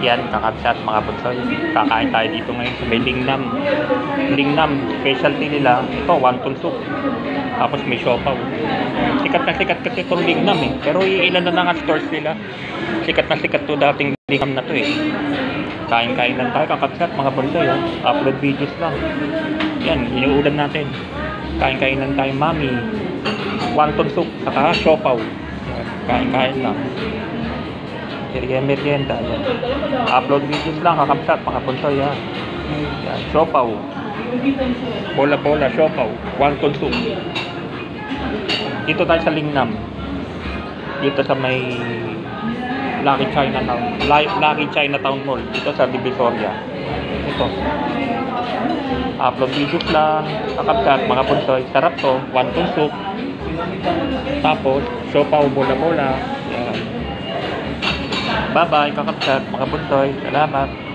Yan, kakabsat mga bunsoy. Kakain tayo dito ngayon sa may Lingnam. Lingnam, specialty nila. Ito, wonton soup. Tapos may siopaw. Sikat na sikat kasi itong Lingnam eh. Pero ilan na nga stores nila. Sikat na sikat to dating Lingnam na to eh. Kain-kain lang tayo, kakabsat mga bunsoy. Oh. Upload videos lang. Yan, inuulan natin. Kain-kain lang tayo, mami. Wonton soup, saka siopaw. Kain-kain lang. Merienda. Yan. Upload videos lang, kakabsat, mga punsoy. Yan. Yan. Siopaw. Bola-bola, siopaw. Wonton soup. Dito tayo sa Lingnam. Dito sa may Lucky Chinatown Mall. Dito sa Divisoria. Ito. Upload videos lang, kakabsat, mga punsoy. Sarap to, wonton soup. Tapos, siopaw, bola-bola. Yan. Bye-bye, kakabsat, mga punsoy. Salamat.